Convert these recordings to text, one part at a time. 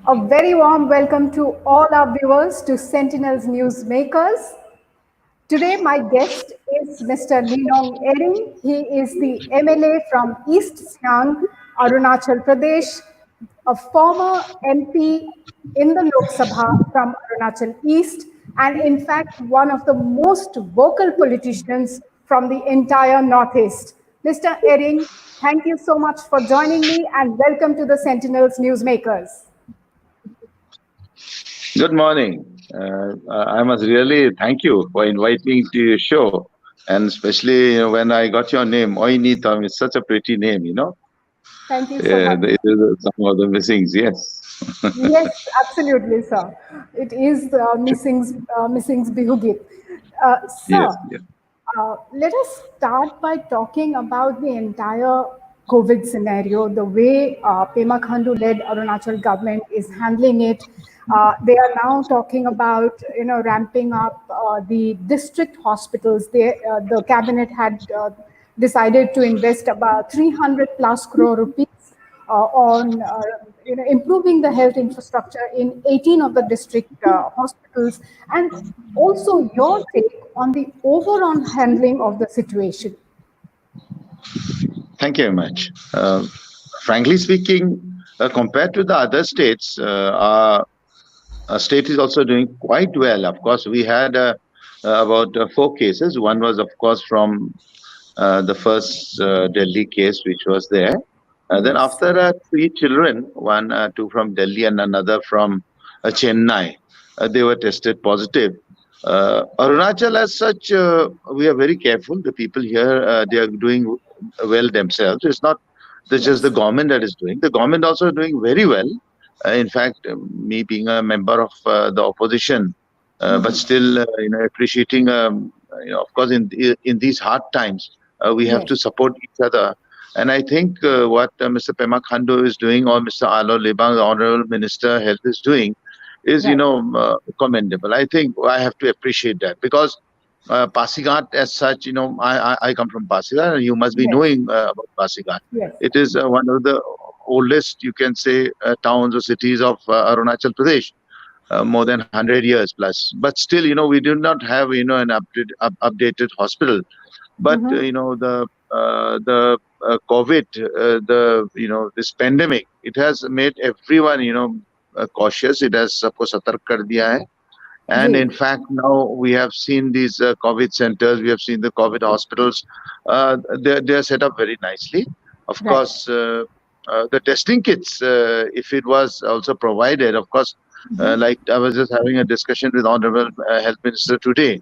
A very warm welcome to all our viewers to Sentinels Newsmakers. Today, my guest is Mr. Ninong Ering. He is the MLA from East Siang, Arunachal Pradesh, a former MP in the Lok Sabha from Arunachal East, and in fact, one of the most vocal politicians from the entire Northeast. Mr. Ering, thank you so much for joining me and welcome to the Sentinels Newsmakers. Good morning. I must really thank you for inviting me to your show, and especially when I got your name, Oineetom. It's such a pretty name. Thank you so much. It is some of the missings, yes. Yes, absolutely, sir. It is Missing's Bihugit. Yes, Sir, yes. let us start by talking about the entire COVID scenario, the way Pema Khandu-led Arunachal government is handling it. They are now talking about, ramping up the district hospitals. The cabinet had decided to invest about 300 plus crore rupees on improving the health infrastructure in 18 of the district hospitals, and also your take on the overall handling of the situation. Thank you very much. Frankly speaking, compared to the other states, our state is also doing quite well. Of course, we had about 4 cases. One was, of course, from the first Delhi case, which was there. Then Yes. after three children, two from Delhi and another from Chennai, they were tested positive. Arunachal, as such, we are very careful. The people here, they are doing well themselves. It's not just the Yes. government that is doing. The government also is doing very well. In fact, me being a member of the opposition, but still, appreciating, of course, in these hard times, we have Yes. to support each other. And I think what Mr. Pema Khandu is doing, or Mr. Alo Libang, the Honorable Minister Health, is doing, is Right. commendable. I think I have to appreciate that, because Pasighat as such, I come from Pasighat, and you must be Yes. knowing about Pasighat. Yes. It is one of the oldest, you can say, towns or cities of Arunachal Pradesh, more than 100 years plus. But still, we do not have, an updated hospital. But the COVID, this pandemic, it has made everyone, cautious. It has sabko satark kar diya hai. And Ji. in fact, now we have seen these COVID centers, we have seen the COVID hospitals. They are set up very nicely. Of Right. course, the testing kits, if it was also provided, of course, like I was just having a discussion with Honorable Health Minister today,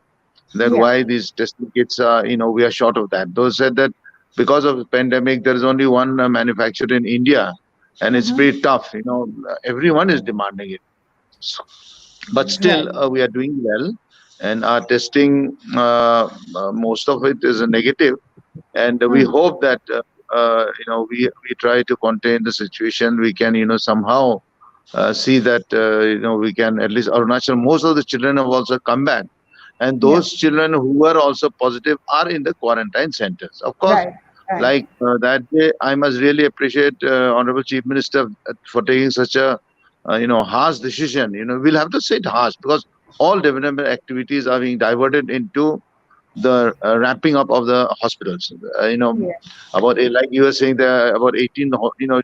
that Yeah. why these testing kits are, we are short of that. Those said that because of the pandemic, there is only one manufacturer in India, and it's pretty tough. Everyone is demanding it. So, but Right. still, we are doing well, and our testing, most of it is a negative, and we hope that we try to contain the situation. We can somehow see that we can at least Arunachal. Most of the children have also come back, and Yeah. those children who were also positive are in the quarantine centers. Of course, Right. Right. like that day, I must really appreciate Honorable Chief Minister for taking such a harsh decision. We'll have to say it harsh, because all development activities are being diverted into the ramping up of the hospitals. Yeah. About like you were saying, there are about 18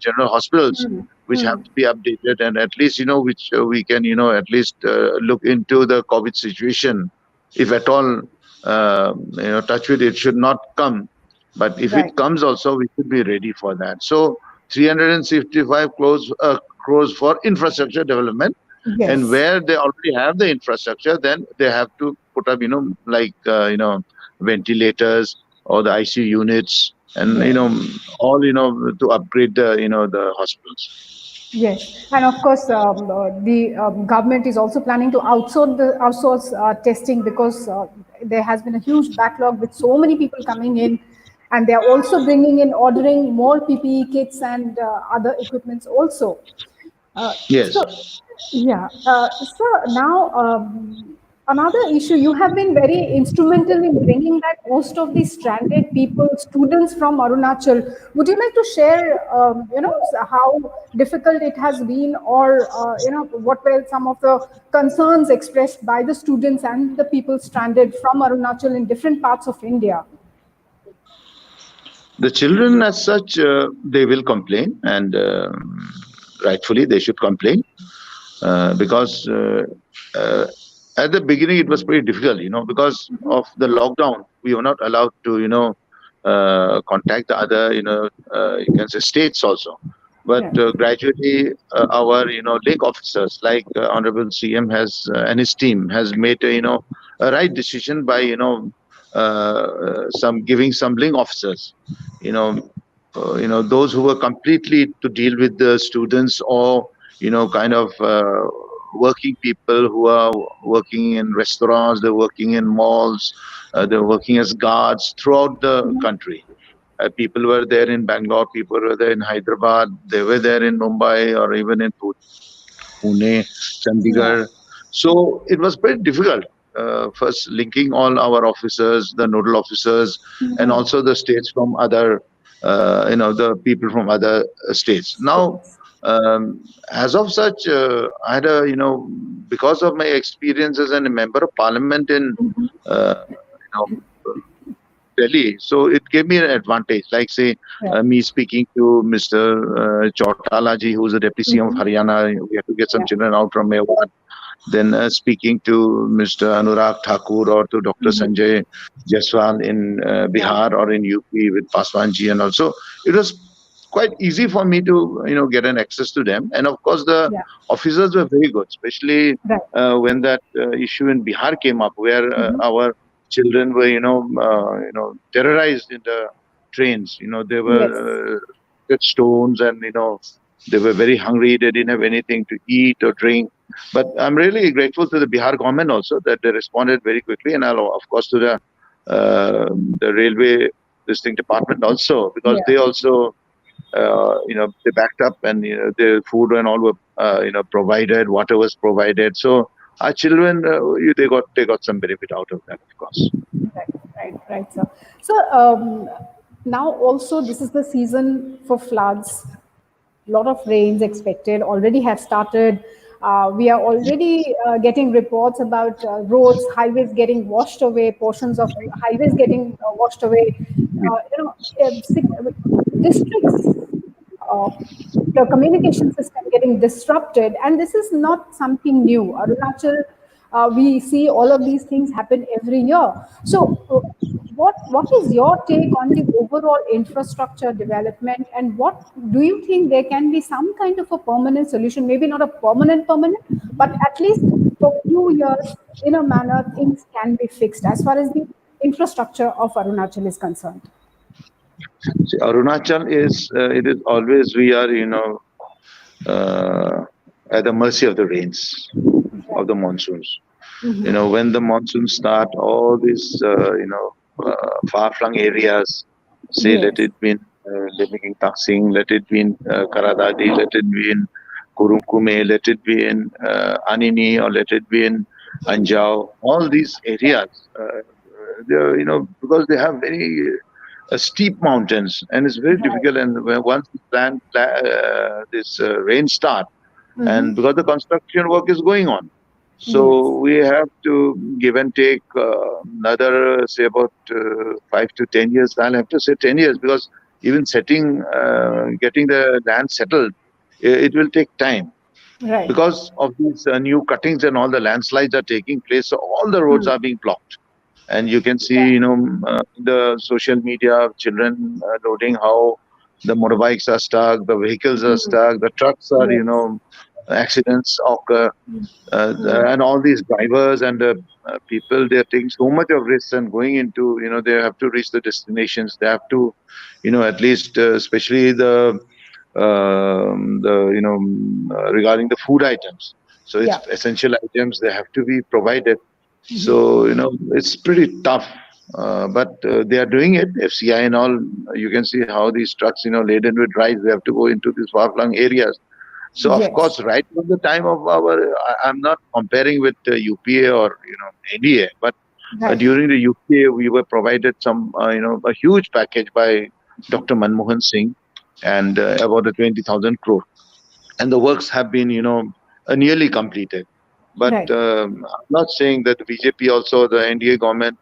general hospitals which have to be updated, and at least which we can at least look into the COVID situation, if at all. Touch with it should not come, but if Right. it comes also, we should be ready for that. So 365 crores for infrastructure development, and Yes. where they already have the infrastructure, then they have to put up like ventilators or the ICU units, and Yes. all to upgrade the hospitals. Yes, and of course, the government is also planning to outsource testing, because there has been a huge backlog with so many people coming in, and they are also bringing in ordering more PPE kits and other equipments also. Uh, so, Yes. yeah. So now, another issue, you have been very instrumental in bringing back most of these stranded people, students from Arunachal. Would you like to share, how difficult it has been, or what were some of the concerns expressed by the students and the people stranded from Arunachal in different parts of India? The children, as such, they will complain, and rightfully they should complain, because uh, at the beginning it was pretty difficult, because of the lockdown. We were not allowed to, contact the other, you can say states also. But Yeah. gradually, our, lake officers, like Honorable CM has and his team has made, a right decision by, some giving some link officers, you know, those who were completely to deal with the students, or kind of working people who are working in restaurants, they're working in malls, they're working as guards throughout the country. People were there in Bangalore, people were there in Hyderabad, they were there in Mumbai, or even in Pune, Yeah. Chandigarh. So it was very difficult. First, linking all our officers, the nodal officers, and Mhm. also the states from other, the people from other states. Now, States. as of such, I had a, because of my experience as a member of parliament in, Delhi. So it gave me an advantage. Like, say, Right. me speaking to Mr. Chautala ji, who is the deputy CM of Mhm. Haryana. We have to get some Yeah. children out from Mewat. Then speaking to Mr. Anurag Thakur, or to Dr. Mhm. Sanjay Jaiswal in Yeah. Bihar or in UP with Paswan ji, and also it was quite easy for me to, get an access to them. And of course, the Yeah. officers were very good, especially Right. when that issue in Bihar came up, where Mhm. our children were, terrorized in the trains. They Yes. were with stones, and they were very hungry. They didn't have anything to eat or drink. But I'm really grateful to the Bihar government also, that they responded very quickly, and I'll, of course, to uh, the railway this thing department also, because Yeah. they also, they backed up, and the food and all were, provided, water was provided. So our children, they got some benefit out of that, of course. Right, right, right, sir. So now also this is the season for floods. A lot of rains expected already have started. We are already getting reports about roads, highways getting washed away, portions of highways getting washed away. Districts, uh, the communication system getting disrupted, and this is not something new. Arunachal, we see all of these things happen every year. So, what is your take on the overall infrastructure development, and what do you think there can be some kind of a permanent solution? Maybe not a permanent, but at least for few years, in a manner, things can be fixed as far as the infrastructure of Arunachal is concerned. See, Arunachal is, it is always, we are, at the mercy of the rains, Right. of the monsoons. Mm-hmm. When the monsoons start, all these, far-flung areas, say, let Yes. it be in Taksing, let it be in Karadadi, let it be in Kurumkume, let it be in Anini, or let it be in Anjao, all these areas, they're, because they have very steep mountains, and it's very Right. difficult. And once the this rain start, Mm-hmm. and because the construction work is going on, Yes. so we have to give and take another, say, about 5 to 10 years. I'll have to say 10 years, because even getting the land settled, it will take time, Right. because of these new cuttings, and all the landslides are taking place. So all the roads Mm. are being blocked, and you can see, Yeah. the social media, children loading how the motorbikes are stuck, the vehicles are Mm. stuck, the trucks are, Yes. accidents occur, Mm. and all these drivers and people, they're taking so much of risk, and going into, they have to reach the destinations. They have to, at least, especially regarding the food items. So it's Yeah. essential items, they have to be provided. So, it's pretty tough. But they are doing it. FCI and all, you can see how these trucks, laden with rice, they have to go into these far-flung areas. So of Yes. course, right from the time of I'm not comparing with UPA or NDA, but Right. during the UPA we were provided some a huge package by Dr. Manmohan Singh, and about a 20,000 crore, and the works have been nearly completed. But Right. I'm not saying that the BJP also, the NDA government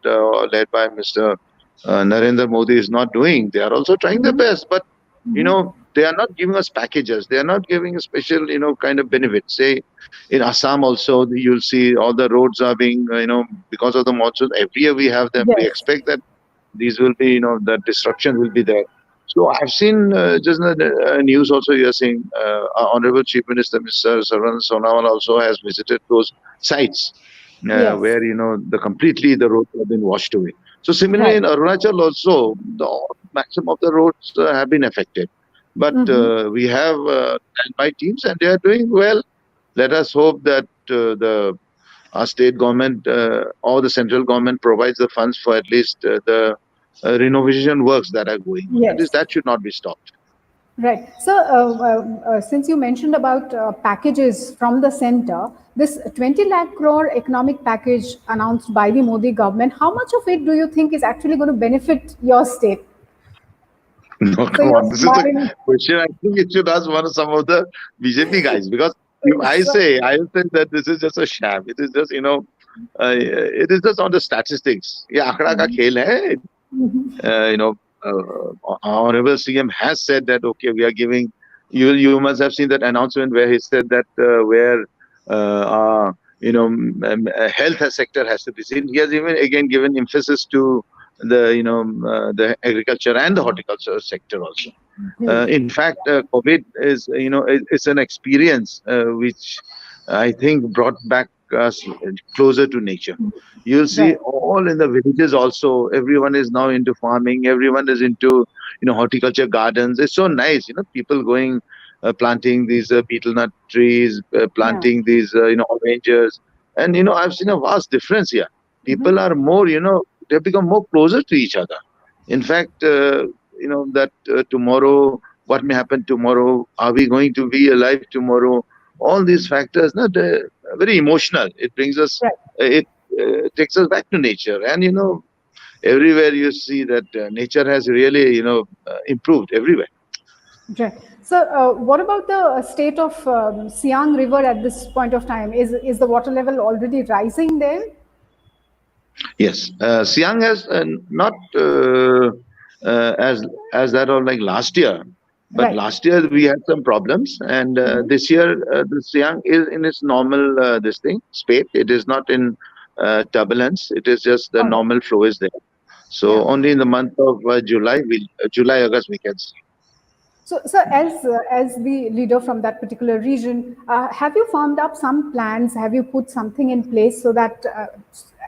led by Mr. Narendra Modi is not doing. They are also trying their Mm-hmm. best, but Mm-hmm. they are not giving us packages. They are not giving a special kind of benefits. Say in Assam also, you'll see all the roads are being because of the monsoon. Every year we have them. We Yes. expect that these will be the disruption will be there. So I've seen just in the news also, you are saying our Honorable Chief Minister Mr. Sarvan Sonawal also has visited those sites Yes. where the completely the roads have been washed away. So similarly Right. in Arunachal also, the maximum of the roads have been affected, but Mm-hmm. we have standby teams and they are doing well. Let us hope that the our state government or the central government provides the funds for at least the renovation works that are going on. At least Yes. that should not be stopped. Right. So, since you mentioned about packages from the center, this 20 lakh crore economic package announced by the Modi government, how much of it do you think is actually going to benefit your state? No, So come you're on. This is a smiling. question I think it should ask some of the BJP guys, because if So, I will say that this is just a sham. It is just it is just on the statistics. Yeah, akda ka khel hai. Honorable CM has said that okay, we are giving. You must have seen that announcement where he said that where our health sector has to be seen. He has even again given emphasis to the agriculture and the horticulture sector also. In fact, COVID is it's an experience which I think brought back us closer to nature. You'll see right. all in the villages also. Everyone is now into farming. Everyone is into horticulture gardens. It's so nice. People going planting these betel nut trees, Yeah. planting these oranges, and I've seen a vast difference here. People are more they've become more closer to each other. In fact, that tomorrow, what may happen tomorrow? Are we going to be alive tomorrow? All these factors, not very emotional. It brings us, Right. it takes us back to nature, and everywhere you see that nature has really improved everywhere. Right. So, what about the state of Siang River at this point of time? Is the water level already rising there? Yes, Siang has not as that of like last year, but Right. last year we had some problems, and Mhm. this year the Siang is in its normal this thing spate. It is not in turbulence. It is just the All right. normal flow is there. Yeah. So only in the month of July, August we can see. So as the leader from that particular region, have you formed up some plans? Have you put something in place so that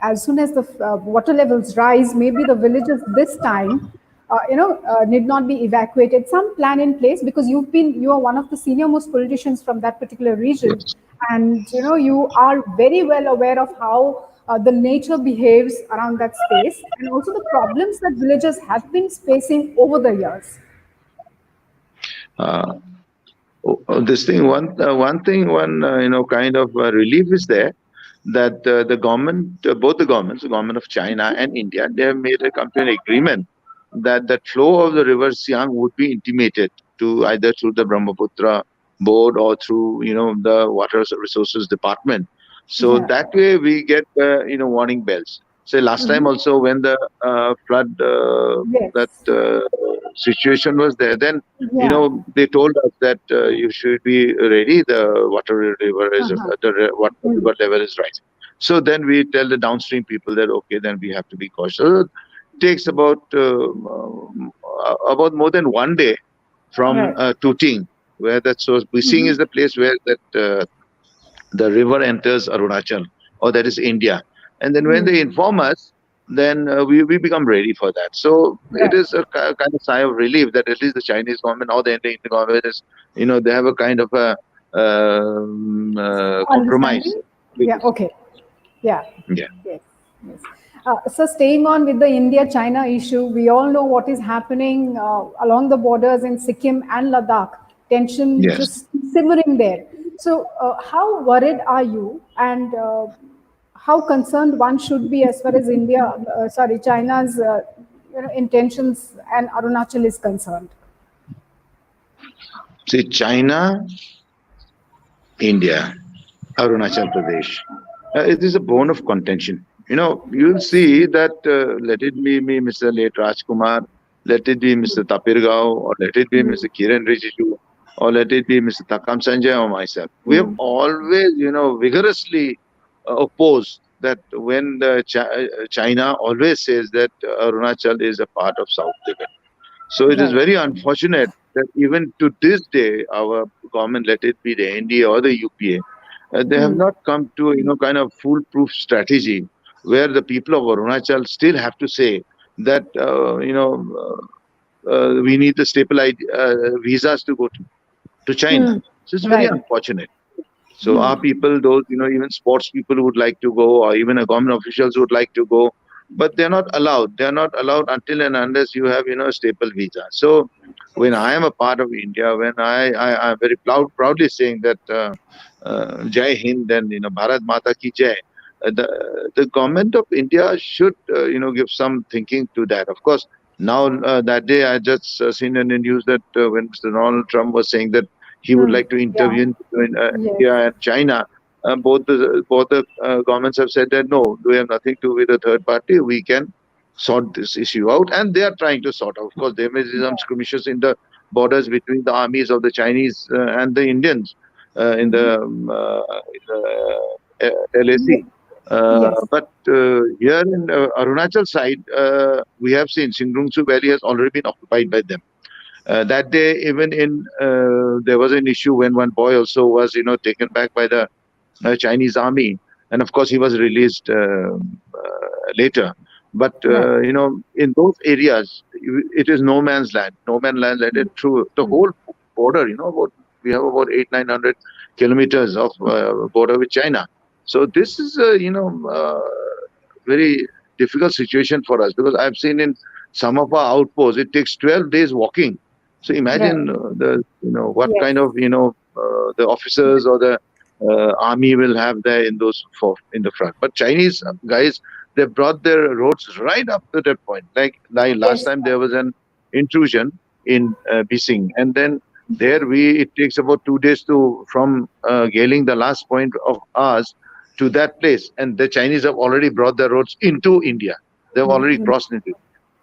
as soon as the water levels rise, maybe the villages this time, need not be evacuated? Some plan in place because you are one of the senior most politicians from that particular region, Yes. and you are very well aware of how the nature behaves around that space, and also the problems that villagers have been facing over the years. Uh, this thing one thing one kind of relief is there, that the government both the governments, the government of China and India, they have made a come to an agreement that that flow of the river Siang would be intimated to either through the Brahmaputra board or through the water resources department, so Yeah. that way we get warning bells. So last time Mhm. also when the flood Yes. that situation was there, then Yeah. they told us that you should be ready. The water river is Uh-huh. water Mm. river level is rising. So then we tell the downstream people that okay, then we have to be cautious. So it takes about more than one day from Right. Tooting, where that source. Bising Mhm. is the place where that the river enters Arunachal, or that is India. And then when they Mm. inform us, then we become ready for that. So it Right. is a kind of sigh of relief that at least the Chinese government or the Indian government is, they have a kind of a compromise Understanding? with Yeah. this. Okay. Yeah. Yeah. Yes. Yes. So staying on with the India-China issue, we all know what is happening along the borders in Sikkim and Ladakh. Tension Yes. just keeps simmering there. So, how worried are you, and how concerned one should be as far as China's intentions and Arunachal is concerned? See, China, India, Arunachal Pradesh. It is a bone of contention. You'll see that let it be me, Mr. Late Rajkumar, let it be Mr. Tapirgao, or let it be Mr. Kiran Rijiju, or let it be Mr. Takam Sanjay or myself. We have always, vigorously opposed that when China always says that Arunachal is a part of South Tibet. So it is Right. very unfortunate that even to this day, our government, let it be the NDA or the UPA, they have not come to kind of foolproof strategy where the people of Arunachal still have to say that we need the staple visas to go to China. So it's very Right. unfortunate. So our people, those even sports people would like to go, or even a government officials would like to go, but they're not allowed. They're not allowed until and unless you have a staple visa. So when I am a part of India, when I'm very proudly saying that Jai Hind and Bharat Mata ki Jai. The government of India should give some thinking to that. Of course, now that day I just seen in the news that when Mr. Donald Trump was saying that he would like to Yeah. intervene between Yes. India and China. Both the governments have said that no, we have nothing to do with a third party. We can sort this issue out, and they are trying to sort out. Of course, there may be some skirmishes in the borders between the armies of the Chinese and the Indians in the LAC. Yes. But here in Arunachal side, we have seen Singrungsu Valley has already been occupied by them. That day, even in there was an issue when one boy also was, taken back by the Chinese army, and of course he was released later. But Right. in those areas, it is no man's land. No man's land. Let it through the whole border. We have about 800-900 kilometers of border with China. So this is very difficult situation for us, because I've seen in some of our outposts it takes 12 days walking. So Right. imagine the what Yes. kind of the officers or the army will have there in those in the front. But Chinese guys, they brought their roads right up to that point. Like last Yes. time there was an intrusion in Bising, and then there it takes about 2 days to from gailing the last point of ours to that place, and the Chinese have already brought their roads into India. They've already crossed into.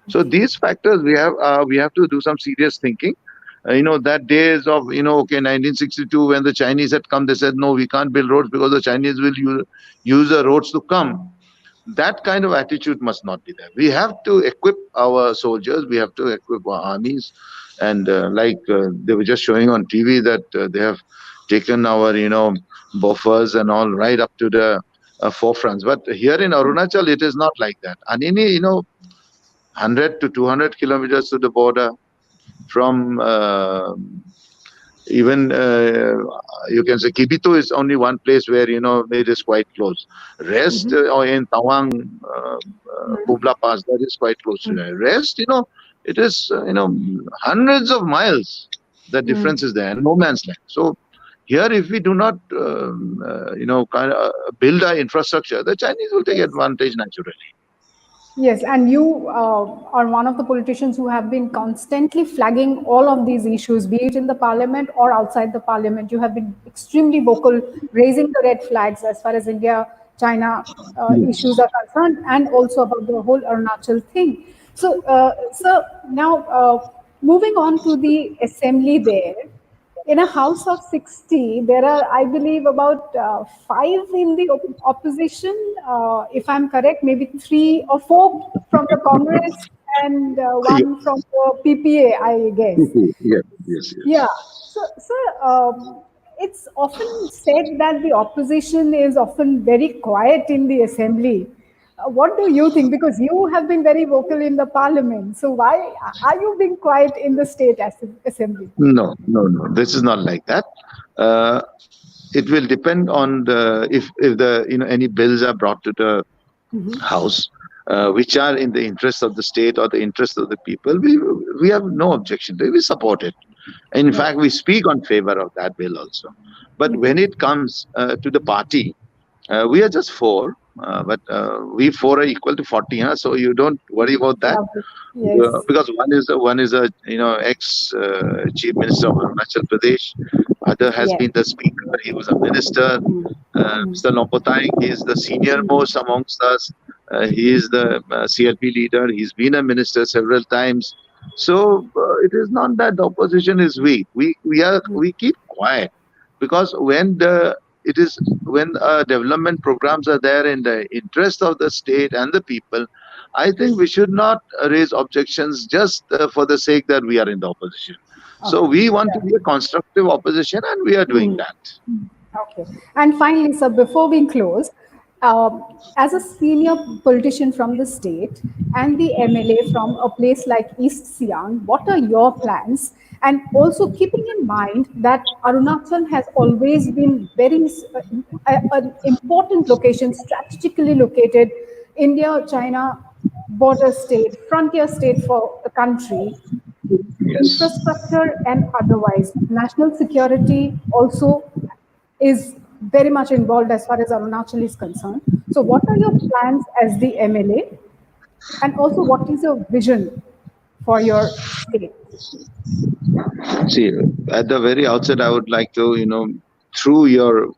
So these factors we have to do some serious thinking. That days of okay 1962 when the Chinese had come, they said no, we can't build roads because the Chinese will use the roads to come. That kind of attitude must not be there. We have to equip our soldiers, we have to equip our armies, and they were just showing on TV that they have taken our buffers and all right up to the forefronts. But here in Arunachal, it is not like that. Anini, 100 to 200 kilometers to the border from even you can say Kibito is only one place where it is quite close. Rest or in Tawang, Bubla Pass, that is quite close to there. Rest, it is hundreds of miles. The difference is there, and no man's land. So here, if we do not kind of build our infrastructure, the Chinese will take Yes. advantage naturally. Yes, and you are one of the politicians who have been constantly flagging all of these issues, be it in the parliament or outside the parliament. You have been extremely vocal, raising the red flags as far as India China issues Yes. are concerned, and also about the whole Arunachal thing. So, now moving on to the assembly there. In a house of 60, there are, I believe, about five in the opposition, if I'm correct, maybe three or four from the Congress and one from the PPA, I guess. Yes, yes, Yeah. yes. So, it's often said that the opposition is often very quiet in the assembly. What do you think? Because you have been very vocal in the parliament. So why are you being quiet in the state assembly? No, no, no. This is not like that. Uh, it will depend on the if the any bills are brought to the house, which are in the interest of the state or the interest of the people. We have no objection. We support it. In Right. fact, we speak on favor of that bill also. But when it comes to the party, we are just four, but we four are equal to 40, huh? So you don't worry about that. Lovely. Yes. Because one is a ex chief minister of Arunachal Pradesh. Other has Yes. been the speaker. He was a minister. Mm. Mm. Mr. Lompotang, he is the senior Mm. most amongst us. He is the CLP leader. He's been a minister several times. So it is not that the opposition is weak. We keep quiet because when development programs are there in the interest of the state and the people, I think we should not raise objections just for the sake that we are in the opposition. So Okay. we want to Right. be a constructive opposition, and we are doing that. Okay. And finally, sir, before we close, as a senior politician from the state and the MLA from a place like East Siang, what are your plans? And also keeping in mind that Arunachal has always been an important location, strategically located, India-China border state, frontier state for the country, Yes. infrastructure and otherwise. National security also is very much involved as far as Arunachal is concerned. So, what are your plans as the MLA? And also, what is your vision for your state? See, at the very outset, I would like to, through your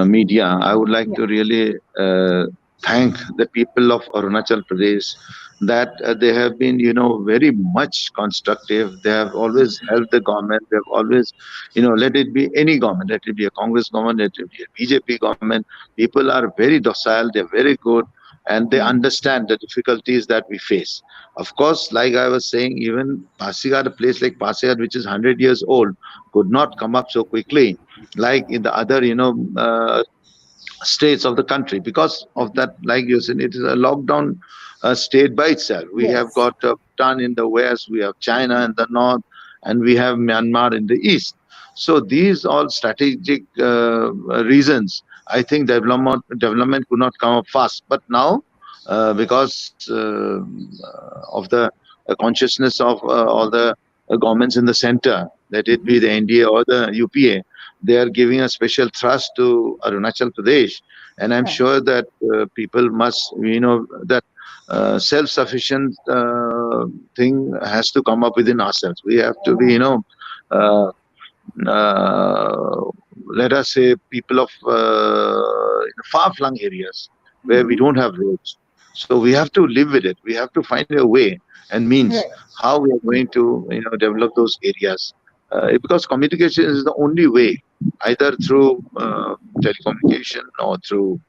media, I would like Yeah. to really thank the people of Arunachal Pradesh that they have been, very much constructive. They have always helped the government. They have always, let it be any government, let it be a Congress government, let it be a BJP government. People are very docile. They're very good, and they understand the difficulties that we face. Of course, like I was saying, even Pasighar, a place like Pasighar, which is 100 years old, could not come up so quickly like in the other states of the country because of that. Like you said, it is a lockdown state by itself. We have Yes. got Bhutan in the west, we have China in the north, and we have Myanmar in the east. So these all strategic reasons, I think development could not come up fast. But now because of the consciousness of all the governments in the center, let it be the NDA or the UPA, they are giving a special thrust to Arunachal Pradesh, and I'm Right. sure that people must, that self-sufficient thing has to come up within ourselves. We have to be, uh, uh, let us say, people of far-flung areas where we don't have roads. So we have to live with it. We have to find a way and means Right. how we are going to, develop those areas. Because communication is the only way, either through telecommunication or through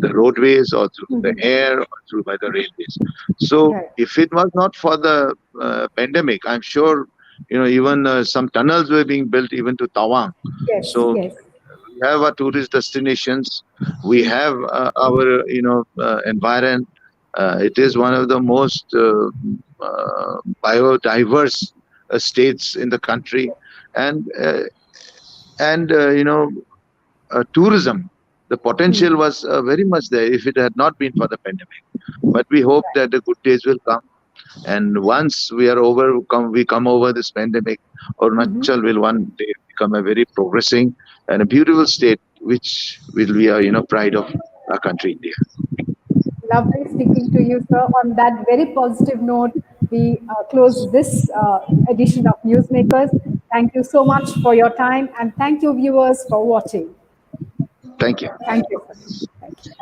the roadways or through the air or through by the railways. So Right. if it was not for the pandemic, I'm sure even some tunnels were being built even to Tawang. Yes. So Yes. we have our tourist destinations. We have our environment. It is one of the most biodiverse states in the country, and tourism. The potential was very much there if it had not been for the pandemic. But we hope that the good days will come. And once we come over this pandemic, Arunachal will one day become a very progressing and a beautiful state, which will be a pride of our country, India. Lovely speaking to you, sir. On that very positive note, we close this edition of Newsmakers. Thank you so much for your time, and thank you, viewers, for watching. Thank you. Thank you, sir. Thank you.